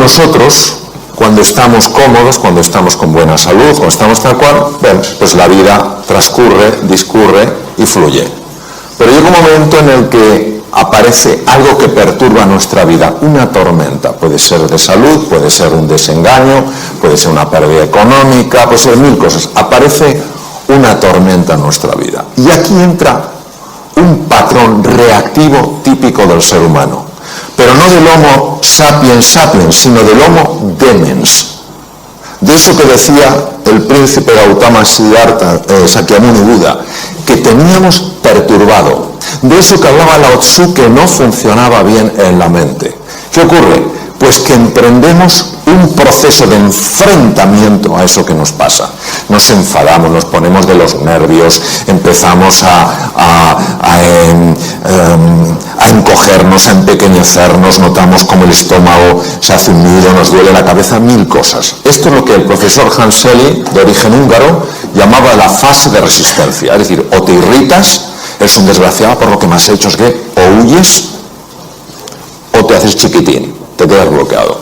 nosotros, cuando estamos cómodos, cuando estamos con buena salud, cuando estamos tal cual, bueno, pues la vida transcurre, discurre y fluye. Pero llega un momento en el que aparece algo que perturba nuestra vida, una tormenta. Puede ser de salud, puede ser un desengaño, puede ser una pérdida económica, puede ser mil cosas. Aparece una tormenta en nuestra vida. Y aquí entra un patrón reactivo típico del ser humano. Pero no del Homo sapiens sapiens, sino del Homo demens. De eso que decía el príncipe Gautama Siddhartha, Sakyamuni Buda, que teníamos perturbado. De eso que hablaba Lao Tzu, que no funcionaba bien en la mente. ¿Qué ocurre? Pues que emprendemos un proceso de enfrentamiento a eso que nos pasa. Nos enfadamos, nos ponemos de los nervios, empezamos a encogernos, a empequeñecernos, notamos como el estómago se hace un nudo, nos duele la cabeza, mil cosas. Esto es lo que el profesor Hans Selye, de origen húngaro, llamaba la fase de resistencia. Es decir, o te irritas, eres un desgraciado por lo que me has hecho, es que o huyes o te haces chiquitín, te quedas bloqueado.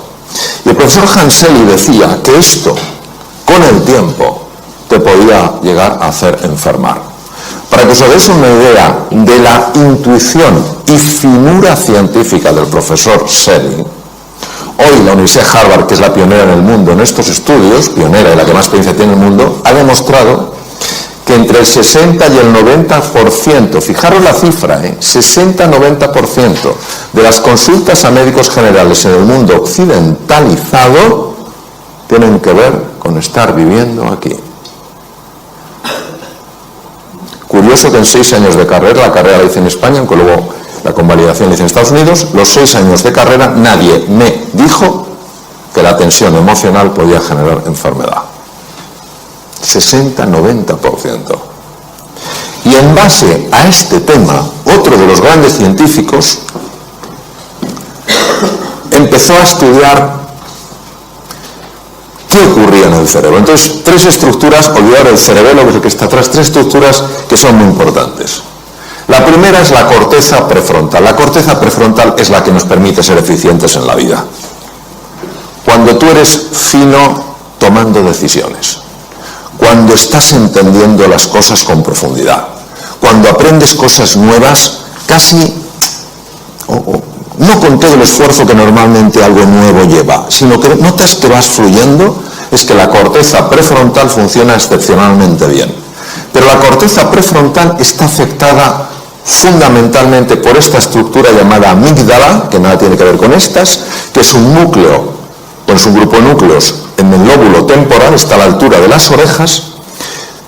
Y el profesor Hans Selye decía que esto, con el tiempo, te podía llegar a hacer enfermar. Para que os hagáis una idea de la intuición y finura científica del profesor Selye, hoy la Universidad de Harvard, que es la pionera en el mundo en estos estudios, pionera y la que más experiencia tiene en el mundo, ha demostrado que entre el 60 y el 90%, fijaros la cifra, 60-90% de las consultas a médicos generales en el mundo occidentalizado tienen que ver con estar viviendo aquí. Curioso que en 6 años de carrera, la carrera la hice en España, aunque luego la convalidación la hice en Estados Unidos, los 6 años de carrera nadie me dijo que la tensión emocional podía generar enfermedad. 60-90%. Y en base a este tema, otro de los grandes científicos empezó a estudiar qué ocurría en el cerebro. Entonces, 3 estructuras, olvidar el cerebelo, que es el que está atrás, 3 estructuras que son muy importantes. La primera es la corteza prefrontal. La corteza prefrontal es la que nos permite ser eficientes en la vida. Cuando tú eres fino tomando decisiones, cuando estás entendiendo las cosas con profundidad, cuando aprendes cosas nuevas, casi, no con todo el esfuerzo que normalmente algo nuevo lleva, sino que notas que vas fluyendo, es que la corteza prefrontal funciona excepcionalmente bien. Pero la corteza prefrontal está afectada fundamentalmente por esta estructura llamada amígdala, que nada tiene que ver con estas, que es un núcleo, o es un grupo de núcleos en el lóbulo temporal, está a la altura de las orejas,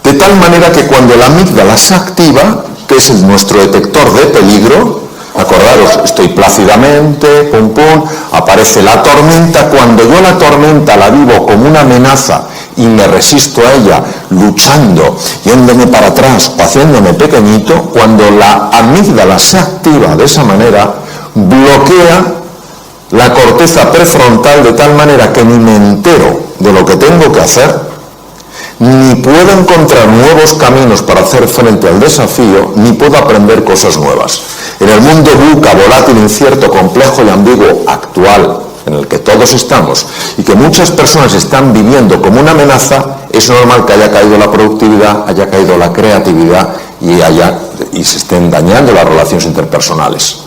de tal manera que cuando la amígdala se activa, que es nuestro detector de peligro, acordaros, estoy plácidamente, pum pum, aparece la tormenta, cuando yo la tormenta la vivo como una amenaza y me resisto a ella, luchando, yéndome para atrás o haciéndome pequeñito, cuando la amígdala se activa de esa manera, bloquea la corteza prefrontal de tal manera que ni me entero de lo que tengo que hacer, ni puedo encontrar nuevos caminos para hacer frente al desafío, ni puedo aprender cosas nuevas. En el mundo VUCA, volátil, incierto, complejo y ambiguo actual, en el que todos estamos, y que muchas personas están viviendo como una amenaza, es normal que haya caído la productividad, haya caído la creatividad y se estén dañando las relaciones interpersonales.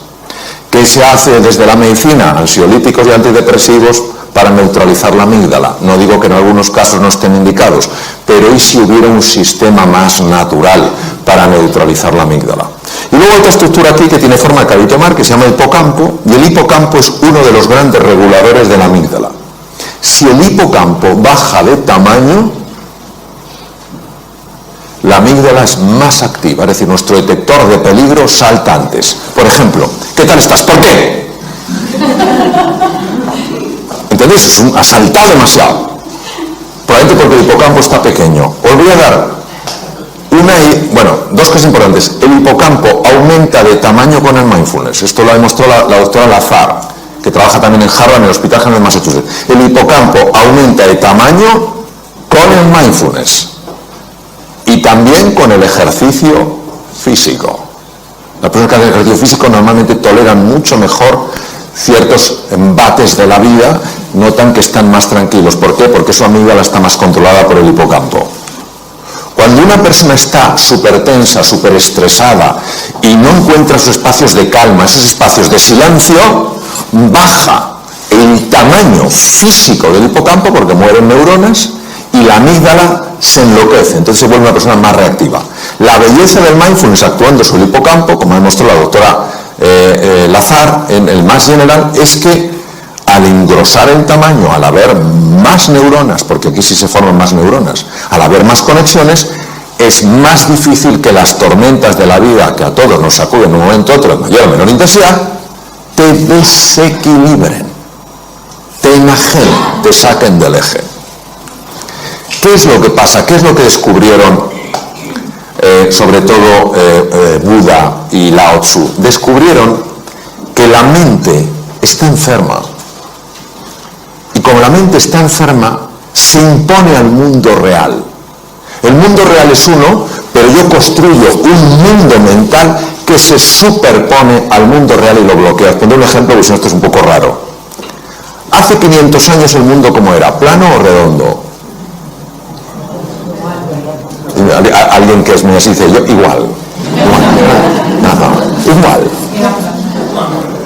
¿Qué se hace desde la medicina? Ansiolíticos y antidepresivos para neutralizar la amígdala. No digo que en algunos casos no estén indicados, pero ¿y si hubiera un sistema más natural para neutralizar la amígdala? Y luego otra estructura aquí que tiene forma de cavitomar, que se llama hipocampo, y el hipocampo es uno de los grandes reguladores de la amígdala. Si el hipocampo baja de tamaño, la amígdala es más activa, es decir, nuestro detector de peligro salta antes. Por ejemplo, ¿qué tal estás? ¿Por qué? ¿Entendéis? Ha saltado demasiado. Probablemente porque el hipocampo está pequeño. Os voy a dar dos cosas importantes. El hipocampo aumenta de tamaño con el mindfulness. Esto lo ha demostrado la doctora Lazar, que trabaja también en Harvard, en el Hospital General de Massachusetts. El hipocampo aumenta de tamaño con el mindfulness y también con el ejercicio físico. Las personas que hacen ejercicio físico normalmente toleran mucho mejor ciertos embates de la vida, notan que están más tranquilos. ¿Por qué? Porque su amígdala está más controlada por el hipocampo. Cuando una persona está súper tensa, súper estresada y no encuentra sus espacios de calma, esos espacios de silencio, baja el tamaño físico del hipocampo porque mueren neuronas y la amígdala se enloquece, entonces se vuelve una persona más reactiva. La belleza del mindfulness actuando sobre el hipocampo, como ha demostrado la doctora Lazar en el Mass General, es que al engrosar el tamaño, al haber más neuronas, porque aquí sí se forman más neuronas, al haber más conexiones, es más difícil que las tormentas de la vida, que a todos nos sacuden en un momento u otro, de mayor o menor intensidad, te desequilibren, te enajenen, te saquen del eje. ¿Qué es lo que pasa? ¿Qué es lo que descubrieron sobre todo Buda y Lao Tzu? Descubrieron que la mente está enferma. Y como la mente está enferma, se impone al mundo real. El mundo real es uno, pero yo construyo un mundo mental que se superpone al mundo real y lo bloquea. Os pondré un ejemplo, porque si no esto es un poco raro. Hace 500 años el mundo ¿cómo era? ¿Plano o redondo? Alguien que es muy así dice, yo igual. Nada, igual.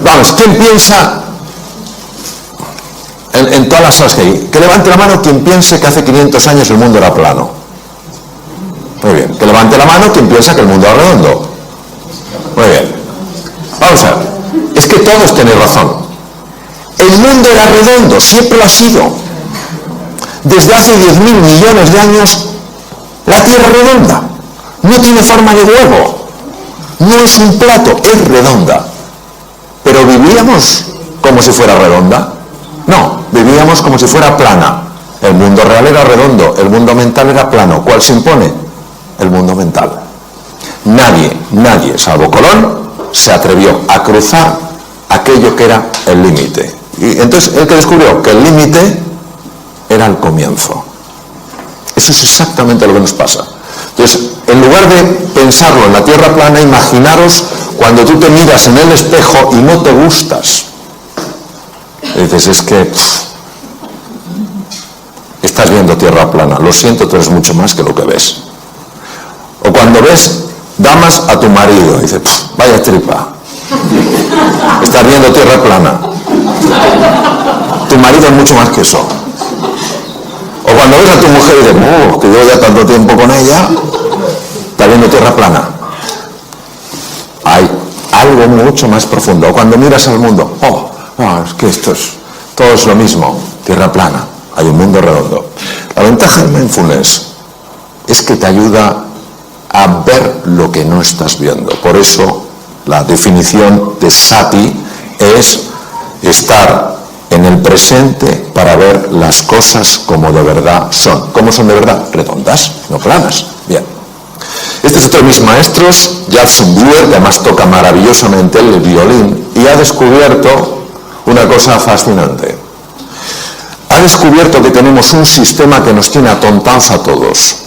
Vamos, ¿quién piensa en todas las salas que hay? Que levante la mano quien piense que hace 500 años el mundo era plano. Muy bien. Que levante la mano quien piensa que el mundo era redondo. Muy bien. Vamos a ver. Es que todos tenéis razón. El mundo era redondo, siempre lo ha sido. Desde hace 10.000 millones de años la Tierra es redonda. No tiene forma de huevo. No es un plato, es redonda. Pero vivíamos como si fuera redonda. No, vivíamos como si fuera plana. El mundo real era redondo, el mundo mental era plano. ¿Cuál se impone? El mundo mental. Nadie, salvo Colón, se atrevió a cruzar aquello que era el límite. Y entonces el que descubrió que el límite era el comienzo. Eso es exactamente lo que nos pasa. Entonces, en lugar de pensarlo en la Tierra plana, imaginaros cuando tú te miras en el espejo y no te gustas. Y dices, es que estás viendo Tierra plana. Lo siento, tú eres mucho más que lo que ves. O cuando ves damas a tu marido, y dices, vaya tripa. Estás viendo Tierra plana. Tu marido es mucho más que eso. O cuando ves a tu mujer y dices, que llevo ya tanto tiempo con ella, está viendo Tierra plana. Hay algo mucho más profundo. O cuando miras al mundo, es que todo es lo mismo, Tierra plana, hay un mundo redondo. La ventaja del mindfulness es que te ayuda a ver lo que no estás viendo. Por eso la definición de sati es estar en el presente para ver las cosas como de verdad son. ¿Cómo son de verdad? Redondas, no planas. Bien. Este es otro de mis maestros, Judson Brewer, que además toca maravillosamente el violín, y ha descubierto una cosa fascinante. Ha descubierto que tenemos un sistema que nos tiene atontados a todos.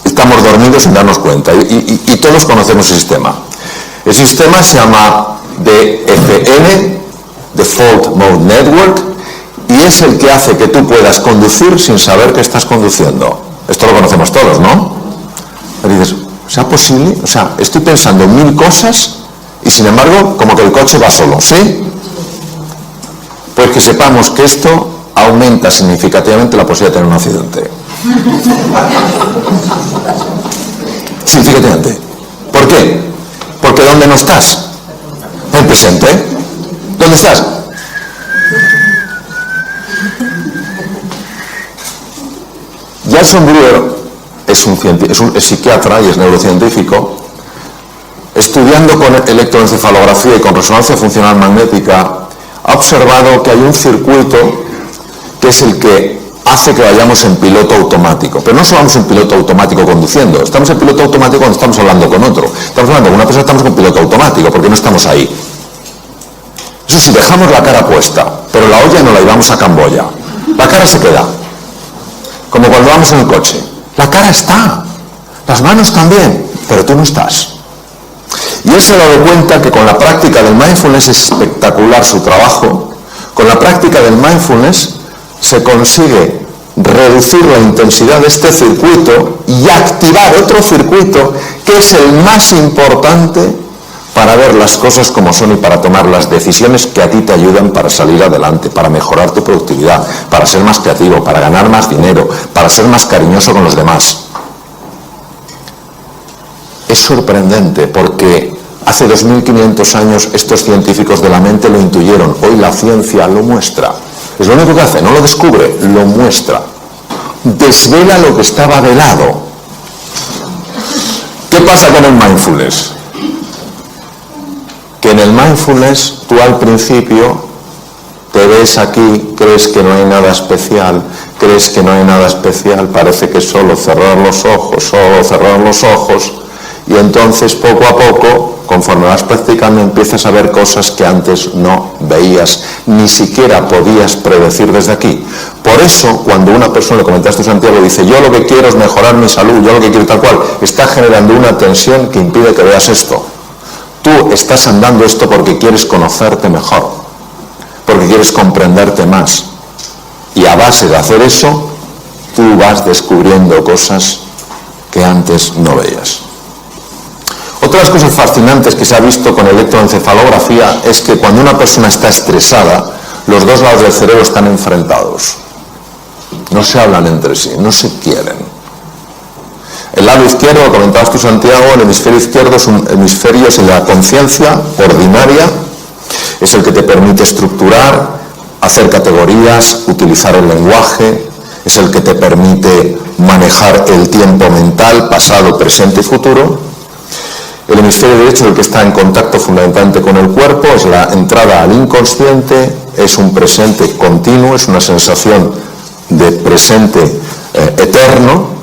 Estamos dormidos sin darnos cuenta, y todos conocemos el sistema. El sistema se llama DFN, Default Mode Network, y es el que hace que tú puedas conducir sin saber que estás conduciendo. Esto lo conocemos todos, ¿no? Y dices, ¿sea posible? O sea, estoy pensando en 1000 cosas y sin embargo, como que el coche va solo, ¿sí? Pues que sepamos que esto aumenta significativamente la posibilidad de tener un accidente. Significativamente. ¿Por qué? Porque ¿dónde no estás? En el presente. ¿Dónde estás? Judson Brewer es psiquiatra y es neurocientífico. Estudiando con electroencefalografía y con resonancia funcional magnética, ha observado que hay un circuito que es el que hace que vayamos en piloto automático. Pero no solo vamos en piloto automático conduciendo, estamos en piloto automático cuando estamos hablando con otro. Estamos hablando con una persona, estamos con piloto automático porque no estamos ahí. Eso sí, dejamos la cara puesta, pero la olla no la llevamos a Camboya. La cara se queda. Como cuando vamos en el coche. La cara está, las manos también, pero tú no estás. Y él se ha dado cuenta que con la práctica del mindfulness es espectacular su trabajo. Con la práctica del mindfulness se consigue reducir la intensidad de este circuito y activar otro circuito que es el más importante para ver las cosas como son y para tomar las decisiones que a ti te ayudan para salir adelante, para mejorar tu productividad, para ser más creativo, para ganar más dinero, para ser más cariñoso con los demás. Es sorprendente porque hace 2500 años estos científicos de la mente lo intuyeron. Hoy la ciencia lo muestra. Es lo único que hace, no lo descubre, lo muestra. Desvela lo que estaba velado. ¿Qué pasa con el mindfulness? Que en el mindfulness tú al principio te ves aquí, crees que no hay nada especial, parece que solo cerrar los ojos, y entonces poco a poco, conforme vas practicando, empiezas a ver cosas que antes no veías, ni siquiera podías predecir desde aquí. Por eso, cuando una persona, le comentaste a Santiago, dice, yo lo que quiero es mejorar mi salud, yo lo que quiero tal cual, está generando una tensión que impide que veas esto. Tú estás andando esto porque quieres conocerte mejor, porque quieres comprenderte más. Y a base de hacer eso, tú vas descubriendo cosas que antes no veías. Otra de las cosas fascinantes que se ha visto con electroencefalografía es que cuando una persona está estresada, los dos lados del cerebro están enfrentados. No se hablan entre sí, no se quieren. El lado izquierdo, lo comentabas tú, Santiago, el hemisferio izquierdo es un hemisferio de la conciencia ordinaria, es el que te permite estructurar, hacer categorías, utilizar el lenguaje, es el que te permite manejar el tiempo mental, pasado, presente y futuro. El hemisferio derecho es el que está en contacto fundamentalmente con el cuerpo, es la entrada al inconsciente, es un presente continuo, es una sensación de presente eterno,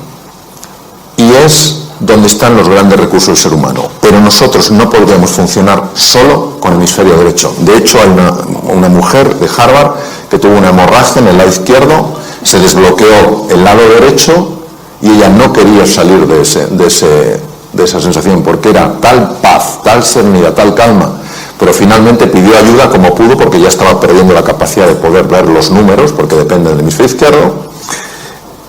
y es donde están los grandes recursos del ser humano. Pero nosotros no podríamos funcionar solo con el hemisferio derecho. De hecho, hay una mujer de Harvard que tuvo una hemorragia en el lado izquierdo, se desbloqueó el lado derecho y ella no quería salir de esa sensación porque era tal paz, tal serenidad, tal calma. Pero finalmente pidió ayuda como pudo porque ya estaba perdiendo la capacidad de poder ver los números porque depende del hemisferio izquierdo.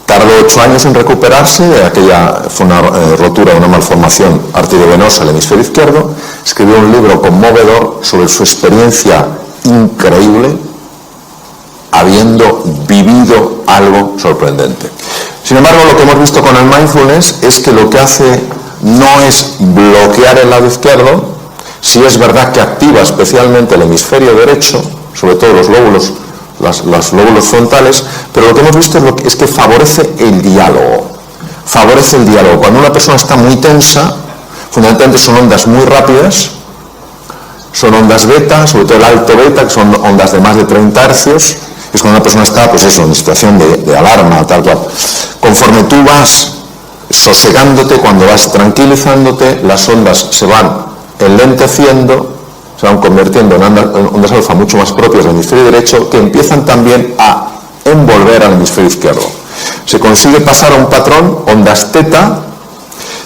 Tardó 8 años en recuperarse, aquella fue una rotura, una malformación arteriovenosa al hemisferio izquierdo. Escribió un libro conmovedor sobre su experiencia increíble, habiendo vivido algo sorprendente. Sin embargo, lo que hemos visto con el mindfulness es que lo que hace no es bloquear el lado izquierdo, sí es verdad que activa especialmente el hemisferio derecho, sobre todo los lóbulos frontales, pero lo que hemos visto es que favorece el diálogo. Cuando una persona está muy tensa, fundamentalmente son ondas muy rápidas, son ondas beta, sobre todo el alto beta, que son ondas de más de 30 hercios, es cuando una persona está, pues eso, en situación de alarma, tal cual. Conforme tú vas sosegándote, cuando vas tranquilizándote, las ondas se van enlenteciendo, se van convirtiendo en ondas alfa mucho más propias del hemisferio derecho, que empiezan también a envolver al hemisferio izquierdo. Se consigue pasar a un patrón, ondas teta,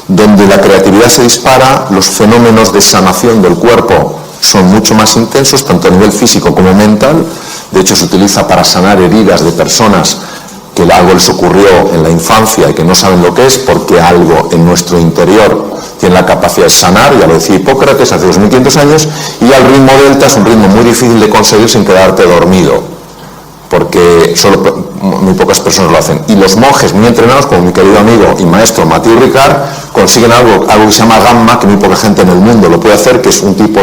donde la creatividad se dispara, los fenómenos de sanación del cuerpo son mucho más intensos, tanto a nivel físico como mental. De hecho, se utiliza para sanar heridas de personas que algo les ocurrió en la infancia y que no saben lo que es, porque algo en nuestro interior tiene la capacidad de sanar, ya lo decía Hipócrates hace 2500 años, y al ritmo delta es un ritmo muy difícil de conseguir sin quedarte dormido, porque solo muy pocas personas lo hacen. Y los monjes muy entrenados, como mi querido amigo y maestro Mathieu Ricard, consiguen algo que se llama gamma, que muy poca gente en el mundo lo puede hacer, que es un tipo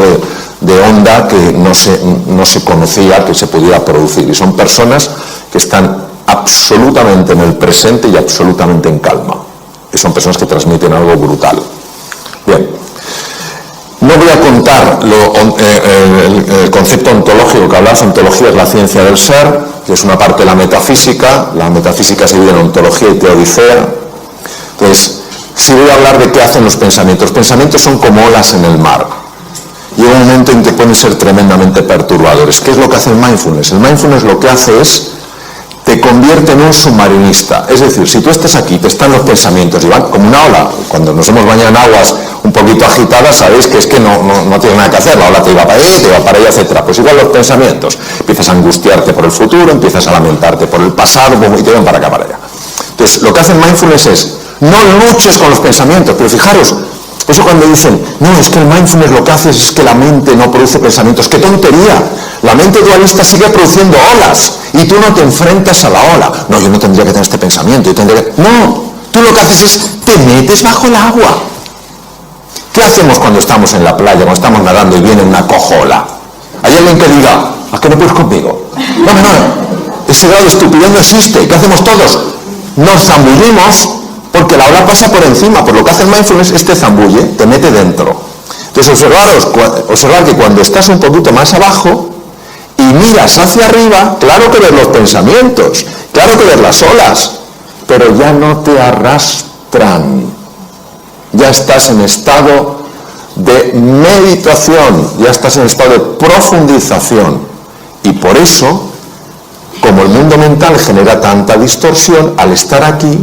de onda que no se conocía que se pudiera producir. Y son personas que están absolutamente en el presente y absolutamente en calma. Y son personas que transmiten algo brutal. Bien, no voy a contar el concepto ontológico que hablabas. Ontología es la ciencia del ser, que es una parte de la metafísica. La metafísica se divide en ontología y teodicea. Entonces, sí voy a hablar de qué hacen los pensamientos. Los pensamientos son como olas en el mar. Llega un momento en que pueden ser tremendamente perturbadores. ¿Qué es lo que hace el mindfulness? El mindfulness lo que hace es te convierte en un submarinista. Es decir, si tú estás aquí, te están los pensamientos y van como una ola. Cuando nos hemos bañado en aguas un poquito agitada, sabéis que es que no tienes nada que hacer, la ola te iba para ahí, te iba para allá, etc. Pues igual los pensamientos, empiezas a angustiarte por el futuro, empiezas a lamentarte por el pasado, y te van para acá, para allá. Entonces, lo que hace el mindfulness es, no luches con los pensamientos, pero fijaros, eso cuando dicen, no, es que el mindfulness lo que hace es que la mente no produce pensamientos, ¡qué tontería! La mente dualista sigue produciendo olas y tú no te enfrentas a la ola. No, yo no tendría que tener este pensamiento, yo tendría que... No, tú lo que haces es, te metes bajo el agua. ¿Qué hacemos cuando estamos en la playa, cuando estamos nadando y viene una cojola? ¿Hay alguien que diga, ¿a qué no puedes conmigo? No, ese grado de estupidez no existe. ¿Qué hacemos todos? Nos zambullimos porque la ola pasa por encima. Por lo que hace el mindfulness es te zambulle, te mete dentro. Entonces observar que cuando estás un poquito más abajo y miras hacia arriba, claro que ves los pensamientos, claro que ves las olas, pero ya no te arrastran. Ya estás en estado de meditación, ya estás en estado de profundización. Y por eso, como el mundo mental genera tanta distorsión, al estar aquí,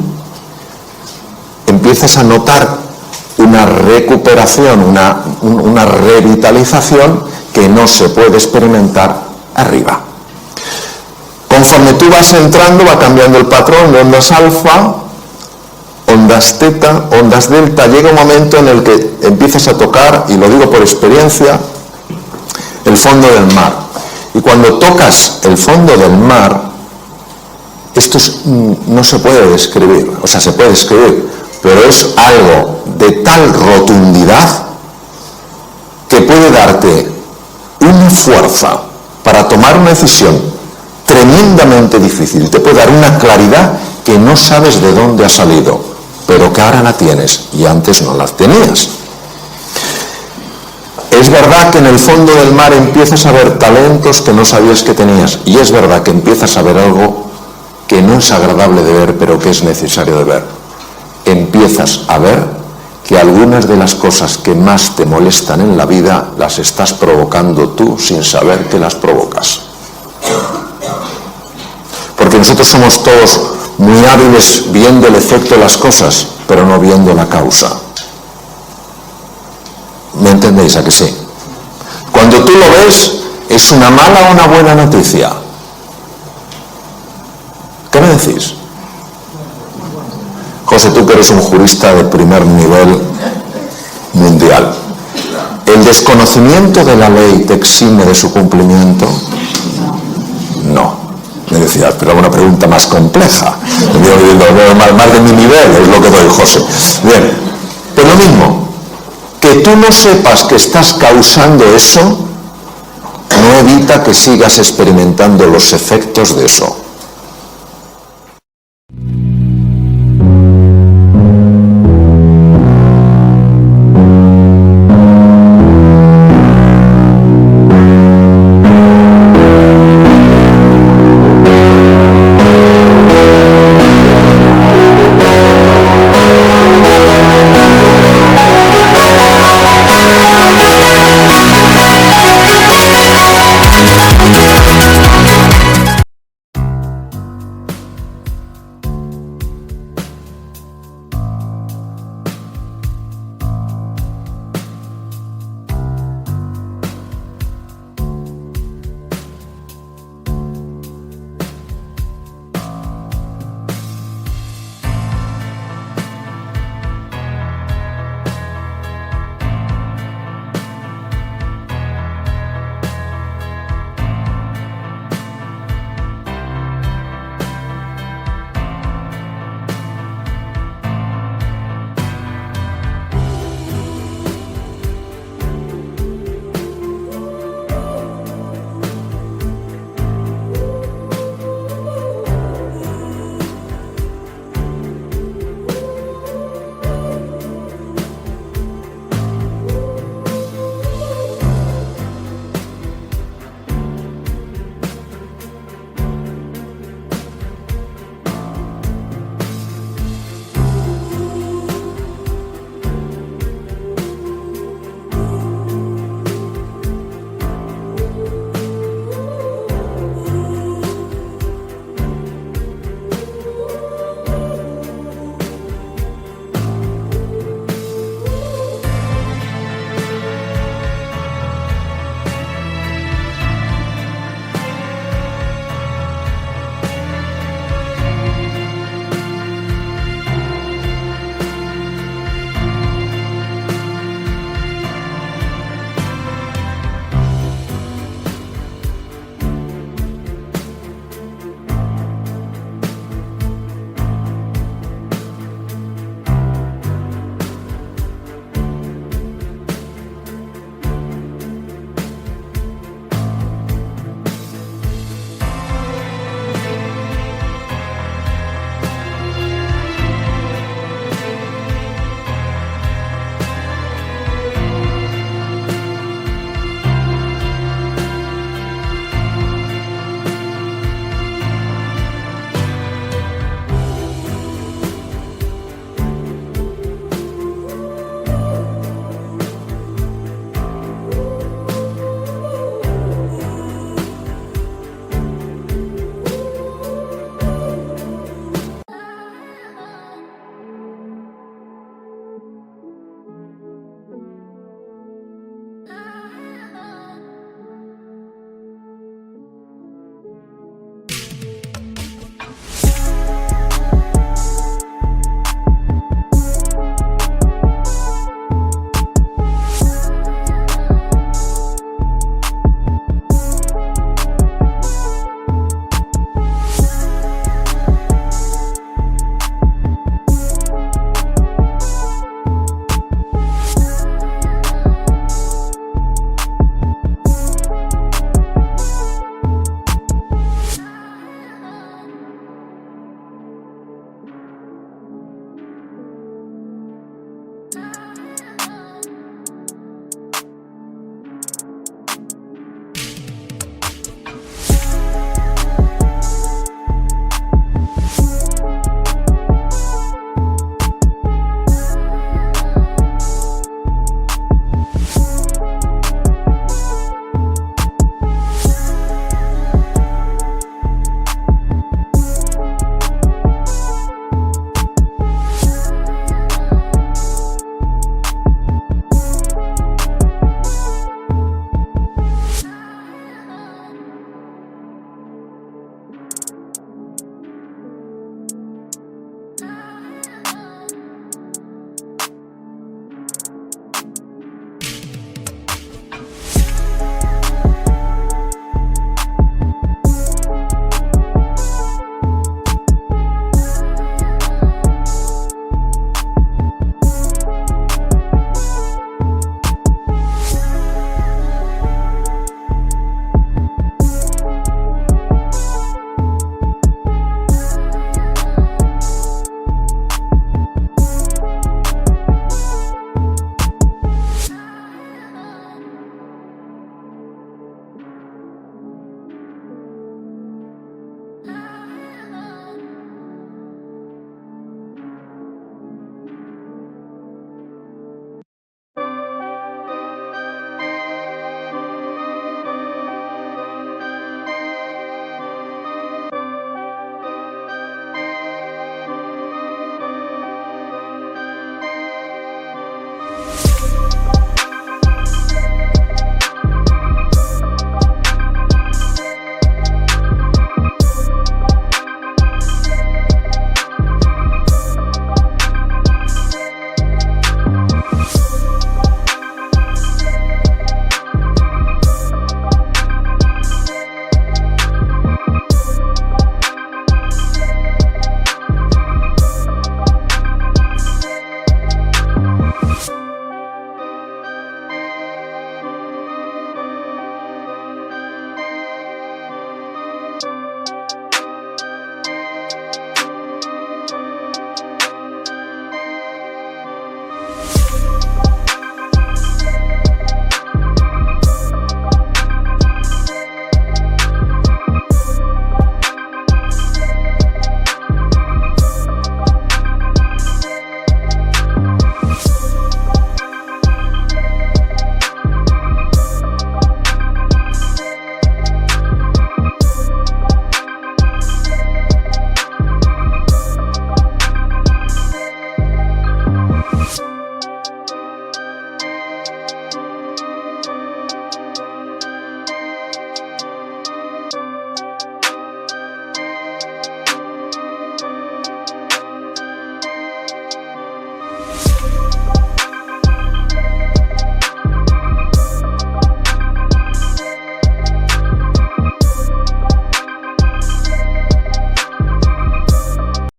empiezas a notar una recuperación, una revitalización que no se puede experimentar arriba. Conforme tú vas entrando, va cambiando el patrón de ondas alfa, ondas teta, ondas delta. Llega un momento en el que empiezas a tocar, y lo digo por experiencia, el fondo del mar. Y cuando tocas el fondo del mar, esto no se puede describir, o sea, se puede describir, pero es algo de tal rotundidad que puede darte una fuerza para tomar una decisión tremendamente difícil. Te puede dar una claridad que no sabes de dónde ha salido, pero que ahora la tienes y antes no la tenías. Es verdad que en el fondo del mar empiezas a ver talentos que no sabías que tenías, y es verdad que empiezas a ver algo que no es agradable de ver, pero que es necesario de ver. Empiezas a ver que algunas de las cosas que más te molestan en la vida las estás provocando tú sin saber que las provocas. Porque nosotros somos todos muy hábiles viendo el efecto de las cosas, pero no viendo la causa. ¿Me entendéis a que sí? Cuando tú lo ves, ¿es una mala o una buena noticia? ¿Qué me decís? José, tú que eres un jurista de primer nivel mundial, ¿el desconocimiento de la ley te exime de su cumplimiento? No. Me decías, pero una pregunta más compleja. Más de mi nivel es lo que doy, José. Bien, pero lo mismo, que tú no sepas que estás causando eso, no evita que sigas experimentando los efectos de eso.